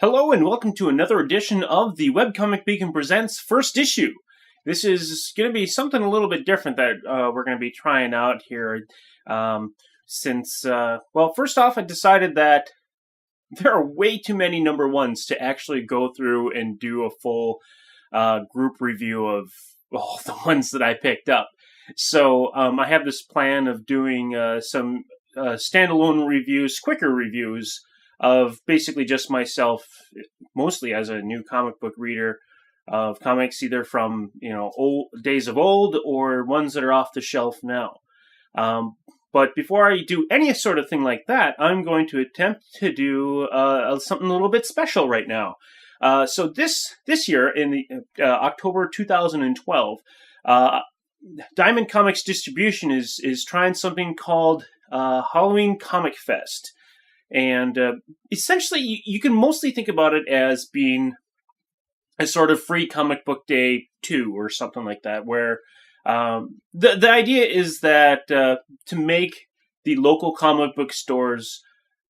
Hello and welcome to another edition of the Webcomic Beacon Presents First Issue. This is going to be something a little bit different that we're going to be trying out here. First off, I decided that there are way too many number ones to actually go through and do a full group review of all the ones that I picked up. So I have this plan of doing some standalone reviews, quicker reviews, of basically just myself, mostly as a new comic book reader of comics, either from old days of old or ones that are off the shelf now. But before I do any sort of thing like that, I'm going to attempt to do something a little bit special right now. So this year, in the October 2012, Diamond Comics Distribution is trying something called Halloween Comic Fest. And essentially, you can mostly think about it as being a sort of free comic book day 2 or something like that, where the idea is that to make the local comic book stores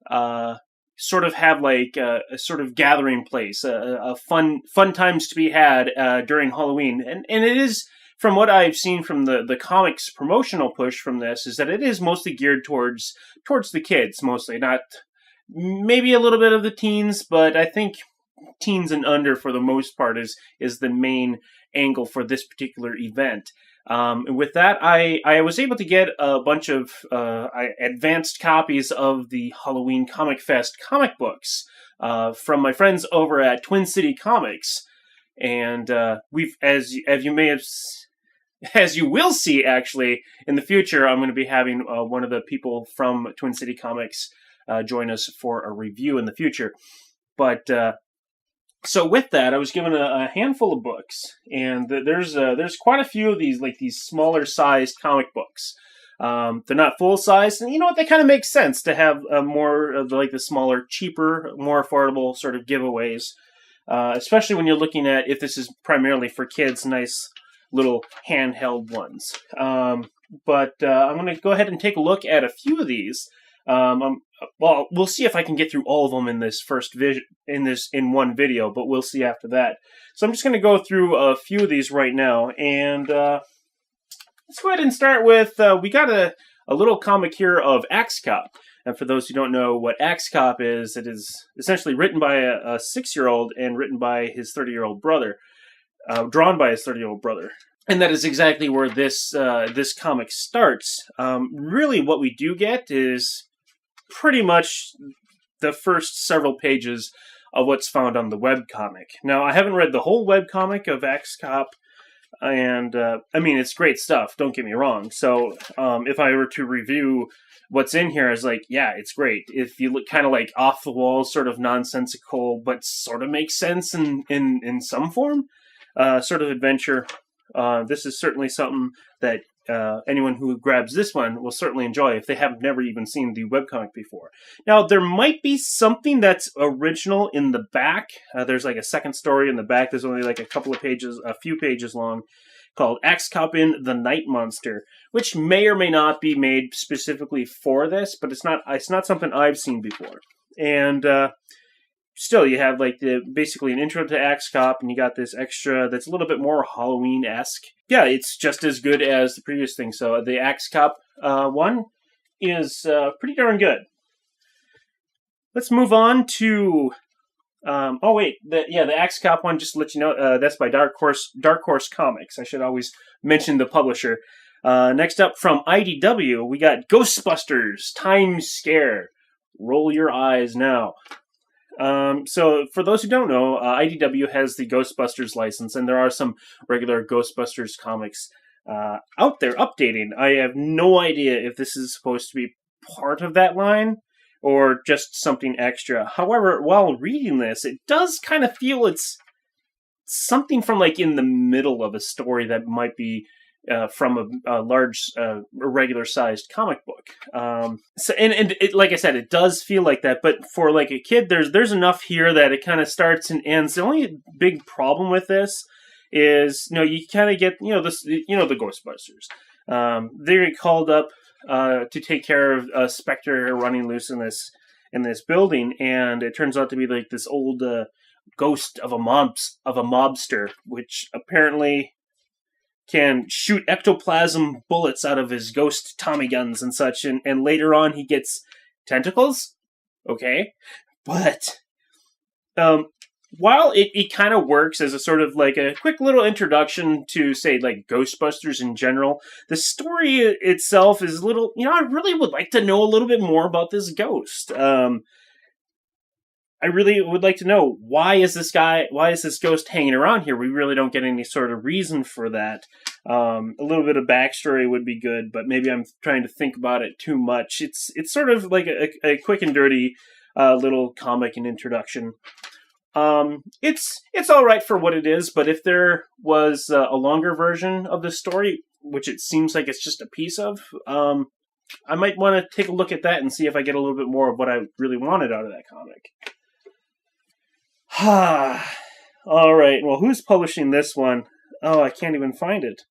sort of have like a sort of gathering place, a fun times to be had during Halloween. And it is, from what I've seen from the comics promotional push from this, is that it is mostly geared towards the kids, mostly, not maybe a little bit of the teens, but I think teens and under for the most part is the main angle for this particular event. And with that, I was able to get a bunch of advanced copies of the Halloween Comic Fest comic books from my friends over at Twin City Comics, and as you will see actually in the future, I'm going to be having one of the people from Twin City Comics join us for a review in the future. But so with that, I was given a handful of books, and there's quite a few of these, like these smaller sized comic books. They're not full size, and you know what? That kind of makes sense to have more of the smaller, cheaper, more affordable sort of giveaways, especially when you're looking at, if this is primarily for kids, nice little handheld ones. But I'm going to go ahead and take a look at a few of these. We'll see if I can get through all of them in this in one video, but we'll see after that. So I'm just going to go through a few of these right now, and let's go ahead and start with, we got a little comic here of Axe Cop. And for those who don't know what Axe Cop is, it is essentially written by a 6-year-old and written by his 30-year-old brother, drawn by his 30-year-old brother. And that is exactly where this comic starts. Really, what we do get is pretty much the first several pages of what's found on the webcomic. Now, I haven't read the whole webcomic of Axe Cop, and I mean, it's great stuff, don't get me wrong. So if I were to review what's in here, is like, yeah, it's great. If you look kind of like off the wall, sort of nonsensical, but sort of makes sense in some form, sort of adventure, this is certainly something that anyone who grabs this one will certainly enjoy if they have never even seen the webcomic before. Now, there might be something that's original in the back. There's like a second story in the back. There's only like a few pages long, called Axe Cop in the Night Monster, which may or may not be made specifically for this, but it's not something I've seen before. And still, you have like basically an intro to Axe Cop, and you got this extra that's a little bit more Halloween-esque. Yeah, it's just as good as the previous thing. So the Axe Cop one is pretty darn good. Let's move on to the Axe Cop one. Just to let you know, that's by Dark Horse Comics. I should always mention the publisher. Next up from IDW, we got Ghostbusters Time Scare. Roll your eyes now. So for those who don't know, IDW has the Ghostbusters license, and there are some regular Ghostbusters comics out there updating. I have no idea if this is supposed to be part of that line or just something extra. However, while reading this, it does kind of feel it's something from like in the middle of a story that might be from a large, regular-sized comic book. So it, like I said, it does feel like that. But for like a kid, there's enough here that it kind of starts and ends. The only big problem with this is, you kind of get, the Ghostbusters. They get called up to take care of Spectre running loose in in this building, and it turns out to be like this old ghost of a mobster, which apparently can shoot ectoplasm bullets out of his ghost Tommy guns and such, and later on he gets tentacles. Okay, but while it kind of works as a sort of like a quick little introduction to, say, like Ghostbusters in general, the story itself is a little, I really would like to know a little bit more about this ghost. I really would like to know, why is this ghost hanging around here? We really don't get any sort of reason for that. A little bit of backstory would be good, but maybe I'm trying to think about it too much. It's sort of like a quick and dirty little comic and introduction. It's all right for what it is, but if there was a longer version of the story, which it seems like it's just a piece of, I might want to take a look at that and see if I get a little bit more of what I really wanted out of that comic. All right. Well, who's publishing this one? Oh, I can't even find it.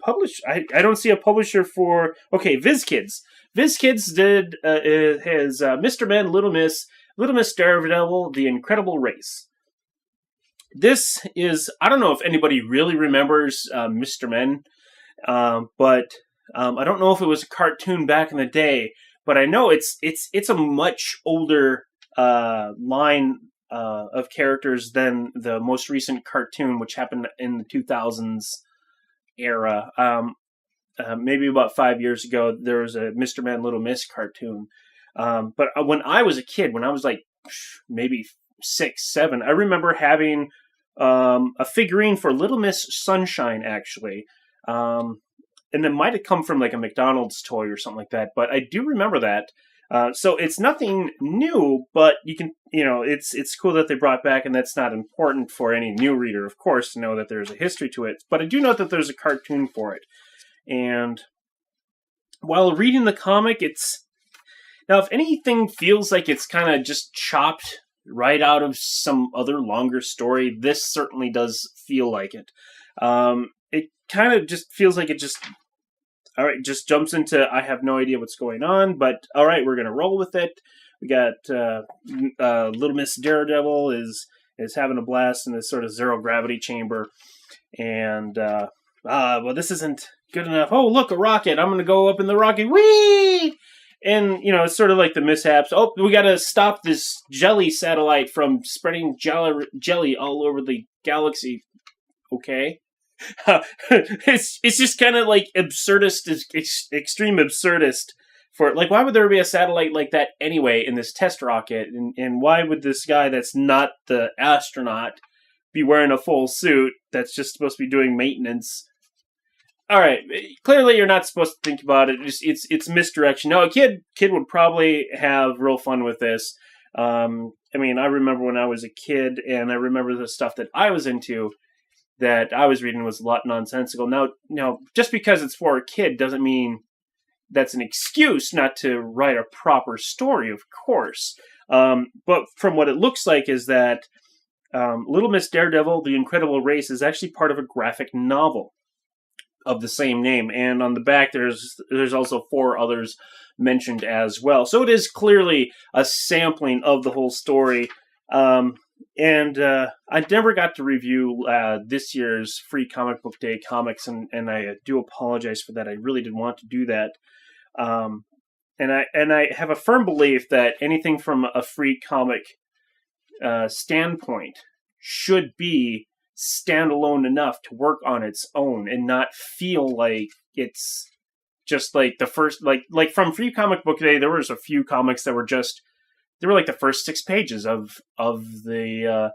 I don't see a publisher for. Okay, Vizkids. Vizkids did his Mr. Men, Little Miss Daredevil, The Incredible Race. This is, I don't know if anybody really remembers Mr. Men, but I don't know if it was a cartoon back in the day. But I know it's a much older line of characters than the most recent cartoon, which happened in the 2000s era. Maybe about 5 years ago, there was a Mr. Man, Little Miss cartoon. But when I was a kid, when I was like maybe 6, 7, I remember having a figurine for Little Miss Sunshine, actually. And it might have come from like a McDonald's toy or something like that, but I do remember that. So it's nothing new, but you can, it's cool that they brought back, and that's not important for any new reader, of course, to know that there's a history to it. But I do know that there's a cartoon for it. And while reading the comic, now, if anything feels like it's kind of just chopped right out of some other longer story, this certainly does feel like it. It kind of just feels like it just jumps into, I have no idea what's going on, but all right, we're going to roll with it. We got Little Miss Daredevil is having a blast in this sort of zero gravity chamber. And, well, this isn't good enough. Oh, look, a rocket. I'm going to go up in the rocket. Whee! And, it's sort of like the mishaps. Oh, we got to stop this jelly satellite from spreading jelly all over the galaxy. Okay. It's just kind of like absurdist, extreme absurdist for, like, why would there be a satellite like that anyway in this test rocket? And why would this guy that's not the astronaut be wearing a full suit that's just supposed to be doing maintenance? All right, clearly you're not supposed to think about it. It's misdirection. Now, a kid would probably have real fun with this. I mean, I remember when I was a kid, and I remember the stuff that I was into, that I was reading was a lot nonsensical. Now, just because it's for a kid doesn't mean that's an excuse not to write a proper story, of course. But from what it looks like is that Little Miss Daredevil, The Incredible Race, is actually part of a graphic novel of the same name. And on the back, there's also 4 others mentioned as well. So it is clearly a sampling of the whole story. And I never got to review this year's Free Comic Book Day comics, and I do apologize for that. I really did want to do that. And I have a firm belief that anything from a free comic standpoint should be standalone enough to work on its own and not feel like it's just like the first, like from Free Comic Book Day, there was a few comics that were just, they were like the first 6 pages of the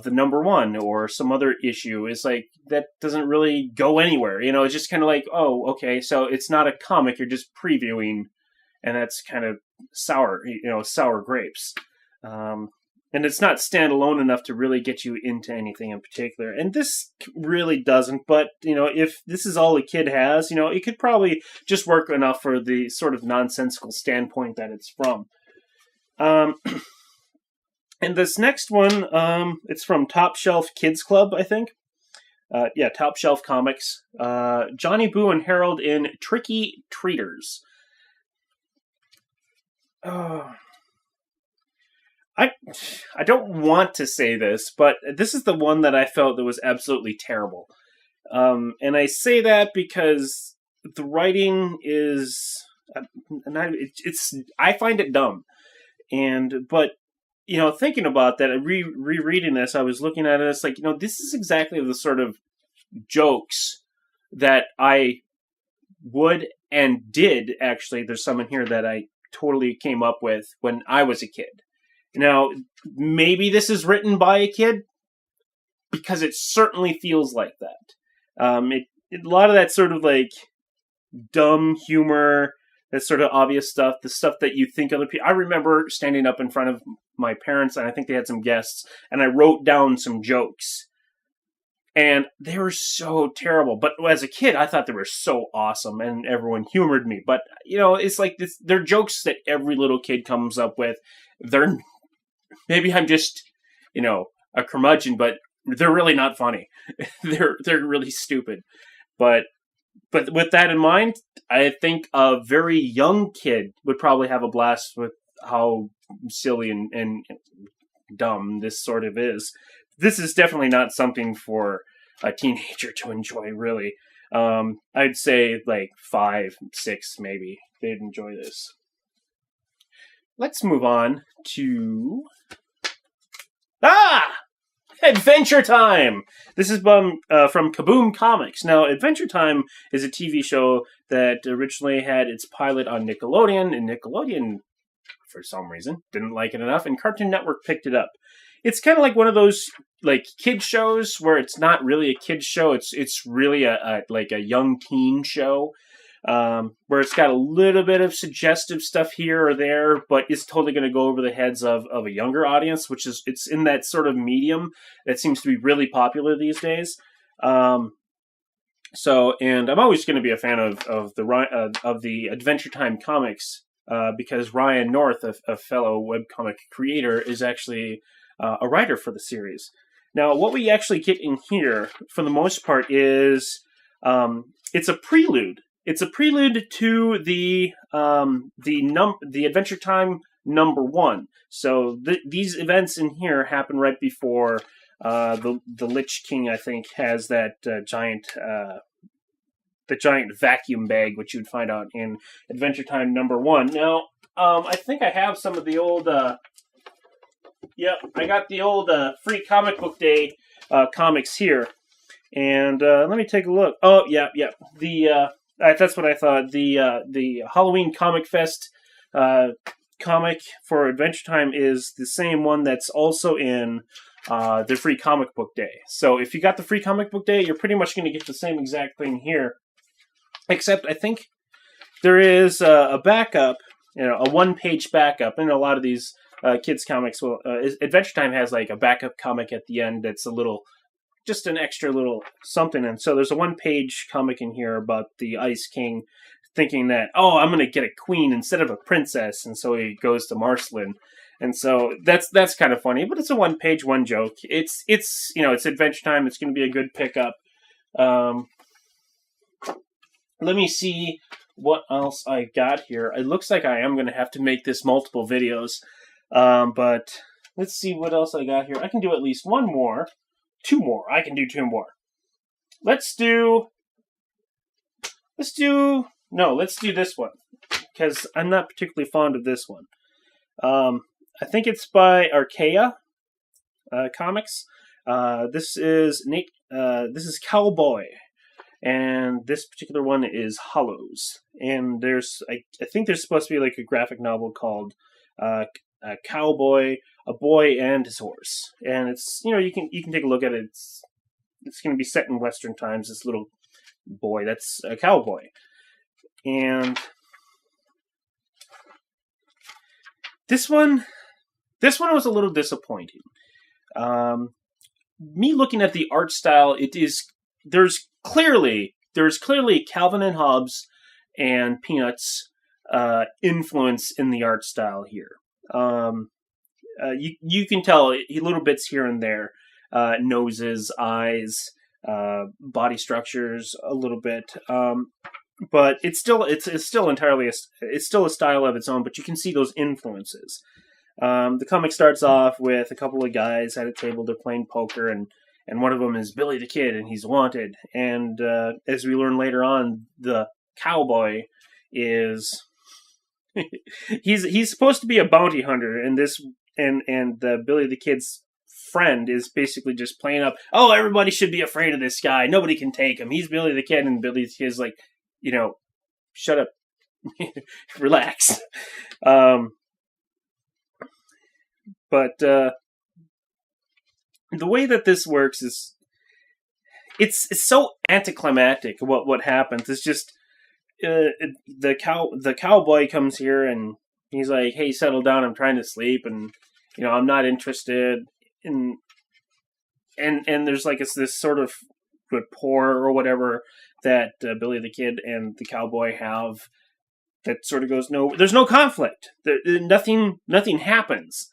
number 1 or some other issue. It's like, that doesn't really go anywhere. It's just kind of like, oh, okay, so it's not a comic, you're just previewing, and that's kind of sour grapes. And it's not standalone enough to really get you into anything in particular. And this really doesn't, but, if this is all a kid has, it could probably just work enough for the sort of nonsensical standpoint that it's from. And this next one, it's from Top Shelf Kids Club, I think. Top Shelf Comics. Johnny Boo and Harold in Tricky Treaters. I don't want to say this, but this is the one that I felt that was absolutely terrible. And I say that because the writing is, I find it dumb. But thinking about that, rereading this, I was looking at it. It's like, this is exactly the sort of jokes that I would and did actually. There's some in here that I totally came up with when I was a kid. Now, maybe this is written by a kid, because it certainly feels like that. A lot of that sort of like dumb humor, that sort of obvious stuff, the stuff that you think other people. I remember standing up in front of my parents, and I think they had some guests, and I wrote down some jokes. And they were so terrible. But as a kid, I thought they were so awesome, and everyone humored me. But, it's like this, they're jokes that every little kid comes up with. Maybe I'm just, a curmudgeon, but they're really not funny. They're really stupid. But with that in mind, I think a very young kid would probably have a blast with how silly and dumb this sort of is. This is definitely not something for a teenager to enjoy, really. I'd say like 5, 6, maybe. They'd enjoy this. Let's move on to... Adventure Time! This is from Kaboom Comics. Now, Adventure Time is a TV show that originally had its pilot on Nickelodeon, and Nickelodeon, for some reason, didn't like it enough, and Cartoon Network picked it up. It's kind of like one of those like kid shows where it's not really a kid show. It's really a young teen show, where it's got a little bit of suggestive stuff here or there, but it's totally going to go over the heads of a younger audience, it's in that sort of medium that seems to be really popular these days. And I'm always going to be a fan of the Adventure Time comics, because Ryan North, a fellow webcomic creator, is actually a writer for the series. Now, what we actually get in here, for the most part, is it's a prelude. It's a prelude to the Adventure Time #1. So these events in here happen right before the Lich King, I think, has that giant vacuum bag, which you'd find out in Adventure Time #1. Now, I think I have some of the old. I got the old free comic book day comics here, and let me take a look. Oh, yeah. That's what I thought. The Halloween Comic Fest comic for Adventure Time is the same one that's also in the free comic book day. So if you got the free comic book day, you're pretty much going to get the same exact thing here. Except I think there is a backup, a one-page backup. And a lot of these kids comics Adventure Time has like a backup comic at the end that's just an extra little something. And so there's a one-page comic in here about the Ice King thinking that, I'm going to get a queen instead of a princess. And so he goes to Marceline. And so that's kind of funny, but it's a one-page, one joke. It's Adventure Time. It's going to be a good pickup. Let me see what else I got here. It looks like I am going to have to make this multiple videos. But let's see what else I got here. I can do at least one more. 2 more. I can do 2 more. Let's do this one, because I'm not particularly fond of this one. I think it's by Archaia Comics. This is Cowboy, and this particular one is Hollows. And I think there's supposed to be like a graphic novel called Cowboy, a Boy and His Horse, and it's you can take a look at it. It's going to be set in Western times. This little boy that's a cowboy, and this one was a little disappointing. Me looking at the art style, there's clearly Calvin and Hobbes and Peanuts influence in the art style here. You can tell little bits here and there, noses, eyes, body structures a little bit, but it's still a style of its own. But you can see those influences. The comic starts off with a couple of guys at a table. They're playing poker, and one of them is Billy the Kid, and he's wanted. And as we learn later on, the cowboy is he's supposed to be a bounty hunter, and Billy the Kid's friend is basically just playing up. Oh, everybody should be afraid of this guy. Nobody can take him. He's Billy the Kid, and Billy the Kid's like, shut up, relax. But the way that this works is it's so anticlimactic. What happens? It's just the cowboy comes here and he's like, "Hey, settle down. I'm trying to sleep, and I'm not interested." And there's like this sort of rapport or whatever that Billy the Kid and the cowboy have that sort of goes, no, there's no conflict. Nothing happens.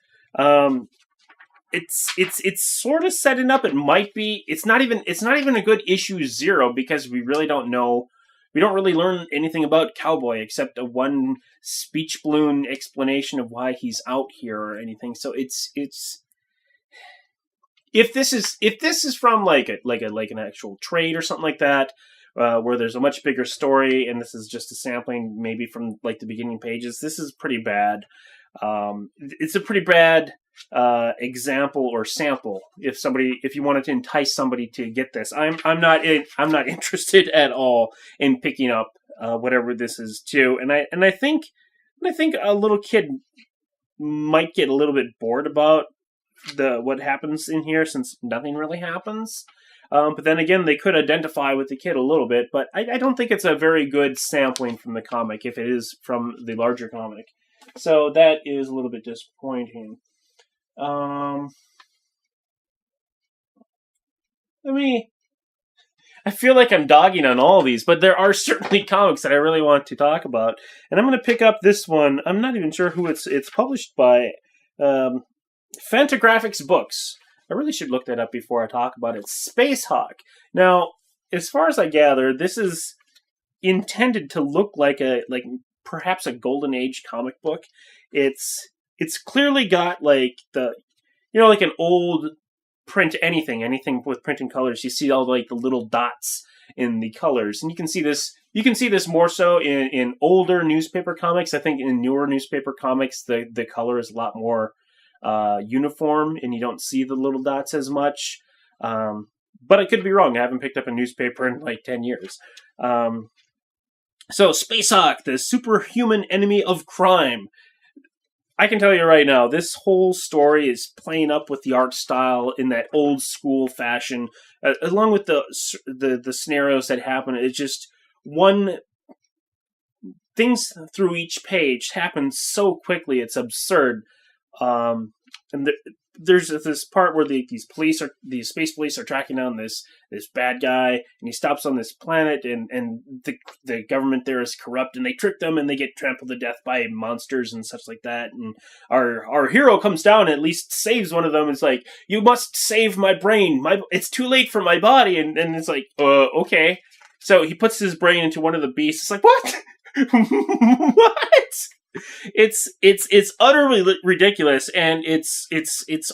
It's sort of setting up. It might be. It's not even a good issue 0 because we really don't know. We don't really learn anything about Cowboy except a one speech balloon explanation of why he's out here or anything. So it's if this is from like an actual trade or something like that, where there's a much bigger story and this is just a sampling maybe from like the beginning pages, this is pretty bad. It's a pretty bad example or sample. If you wanted to entice somebody to get this, I'm not interested at all in picking up whatever this is too. And I think a little kid might get a little bit bored about what happens in here since nothing really happens. But then again, they could identify with the kid a little bit, but I don't think it's a very good sampling from the comic if it is from the larger comic. So that is a little bit disappointing. I feel like I'm dogging on all of these, but there are certainly comics that I really want to talk about. And I'm going to pick up this one. I'm not even sure who it's published by. Fantagraphics Books. I really should look that up before I talk about it. Spacehawk. Now, as far as I gather, this is intended to look like perhaps a Golden Age comic book. It's clearly got like like an old print anything with printing colors. You see all like the little dots in the colors, and you can see this more so in older newspaper comics. I think in newer newspaper comics, the color is a lot more uniform, and you don't see the little dots as much. But I could be wrong. I haven't picked up a newspaper in like 10 years. So Spacehawk, the superhuman enemy of crime. I can tell you right now, this whole story is playing up with the art style in that old school fashion, along with the scenarios that happen. It's just things through each page happen so quickly, it's absurd. And there's this part where the space police are tracking down this bad guy, and he stops on this planet, and the government there is corrupt, and they trick them, and they get trampled to death by monsters and such like that. And our hero comes down and at least saves one of them. It's like, you must save my brain. It's too late for my body. And it's like, okay. So he puts his brain into one of the beasts. It's like, what? What? It's utterly ridiculous, and it's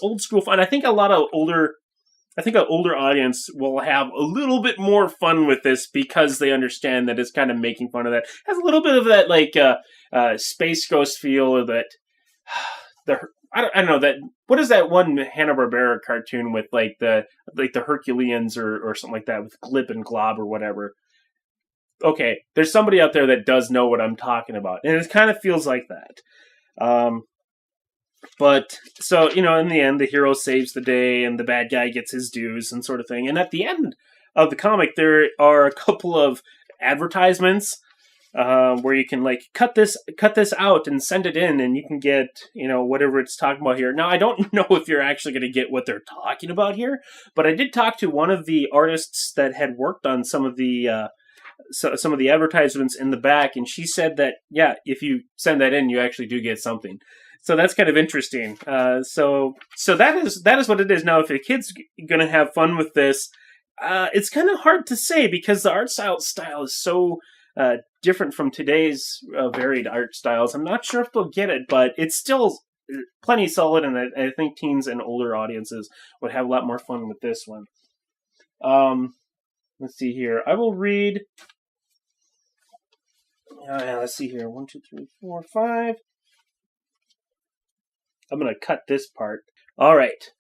old school fun. I think an older audience will have a little bit more fun with this because they understand that it's kind of making fun of that. It has a little bit of that like Space Ghost feel, or that I don't know, that what is that one Hanna-Barbera cartoon with like the Herculeans or something like that with Glib and Glob or whatever. Okay, there's somebody out there that does know what I'm talking about, and it kind of feels like that. But so in the end, the hero saves the day, and the bad guy gets his dues and sort of thing. And at the end of the comic, there are a couple of advertisements where you can like cut this out and send it in, and you can get whatever it's talking about here. Now, I don't know if you're actually going to get what they're talking about here, but I did talk to one of the artists that had worked on some of the advertisements in the back, and she said that if you send that in, you actually do get something. So that's kind of interesting. So that is what it is. Now, if a kid's going to have fun with this, it's kind of hard to say because the art style is so different from today's varied art styles. I'm not sure if they'll get it, but it's still plenty solid, and I think teens and older audiences would have a lot more fun with this one. Let's see here. I will read. Let's see here. 1, 2, 3, 4, 5. I'm going to cut this part. All right.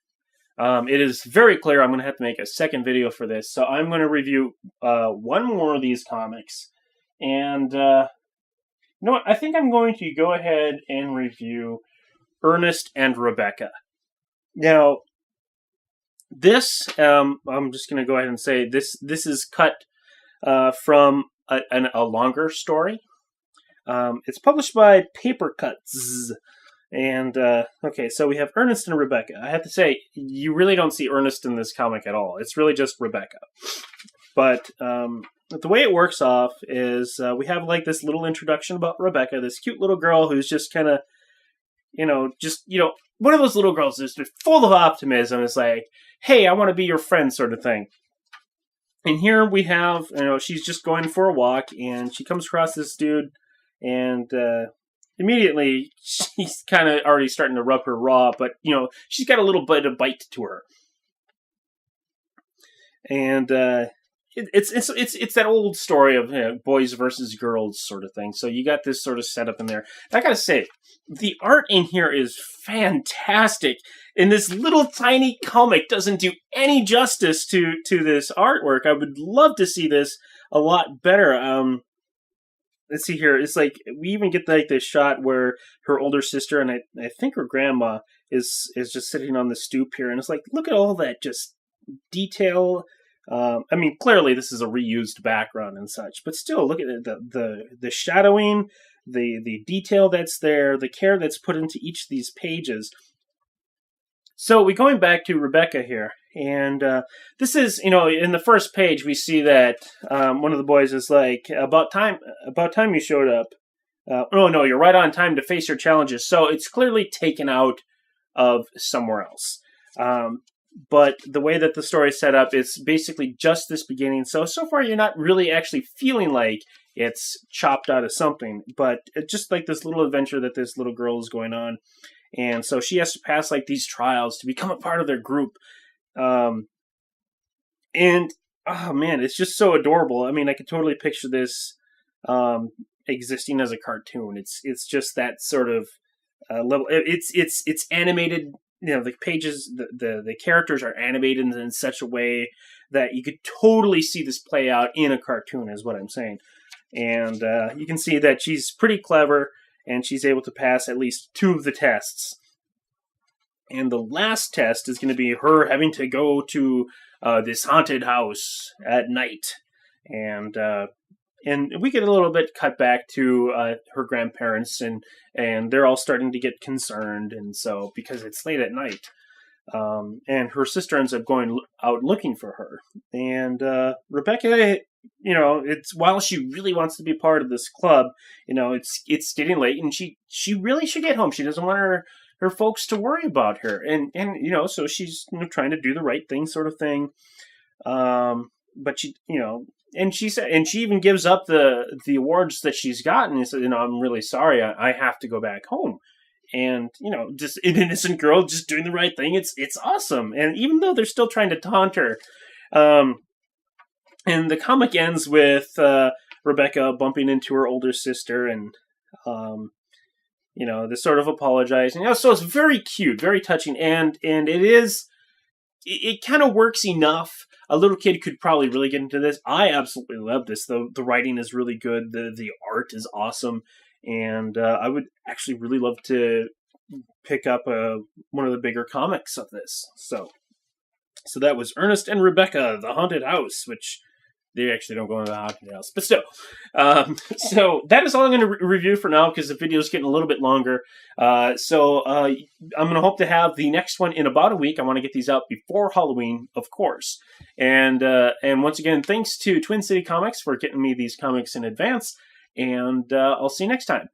It is very clear I'm going to have to make a second video for this, so I'm going to review one more of these comics. And you know what? I think I'm going to go ahead and review Ernest and Rebecca. Now, this, I'm just going to go ahead and say this is cut from a longer story. It's published by Papercutz. And, okay, so we have Ernest and Rebecca. I have to say, you really don't see Ernest in this comic at all. It's really just Rebecca. But the way it works off is we have, like, this little introduction about Rebecca, this cute little girl who's just kind of, one of those little girls that's just full of optimism. It's like, hey, I want to be your friend sort of thing. And here we have, she's just going for a walk, and she comes across this dude, and immediately she's kind of already starting to rub her raw, but, she's got a little bit of bite to her. And it's that old story of boys versus girls sort of thing. So you got this sort of setup in there. I gotta say, the art in here is fantastic. And this little tiny comic doesn't do any justice to this artwork. I would love to see this a lot better. Let's see here. It's like we even get like this shot where her older sister and I think her grandma is just sitting on the stoop here, and it's like, look at all that just detail. I mean, clearly this is a reused background and such, but still, look at the shadowing, the detail that's there, the care that's put into each of these pages. So we're going back to Rebecca here, and this is, in the first page we see that one of the boys is like, about time you showed up. Oh no, you're right on time to face your challenges. So it's clearly taken out of somewhere else. But the way that the story is set up, it's basically just this beginning. So far you're not really actually feeling like it's chopped out of something, but it's just like this little adventure that this little girl is going on. And so she has to pass like these trials to become a part of their group. And oh man, it's just so adorable. I mean, I could totally picture this existing as a cartoon. It's just that sort of level. It's animated. The pages, the characters are animated in such a way that you could totally see this play out in a cartoon, is what I'm saying. And you can see that she's pretty clever, and she's able to pass at least 2 of the tests. And the last test is going to be her having to go to this haunted house at night. And we get a little bit cut back to her grandparents, and they're all starting to get concerned, and so because it's late at night, and her sister ends up going out looking for her, and Rebecca, it's while she really wants to be part of this club, it's getting late, and she really should get home. She doesn't want her folks to worry about her, and so she's trying to do the right thing, sort of thing, but she And she said, and she even gives up the awards that she's gotten. And said, I'm really sorry. I have to go back home. And just an innocent girl just doing the right thing. It's awesome. And even though they're still trying to taunt her, and the comic ends with Rebecca bumping into her older sister, and they're sort of apologizing. So it's very cute, very touching, and it kind of works enough. A little kid could probably really get into this. I absolutely love this. The writing is really good. The art is awesome. And I would actually really love to pick up one of the bigger comics of this. So that was Ernest and Rebecca, The Haunted House, which they actually don't go into the haunted house. But still. So that is all I'm going to review for now, because the video is getting a little bit longer. I'm going to hope to have the next one in about a week. I want to get these out before Halloween, of course. And once again, thanks to Twin City Comics for getting me these comics in advance. And I'll see you next time.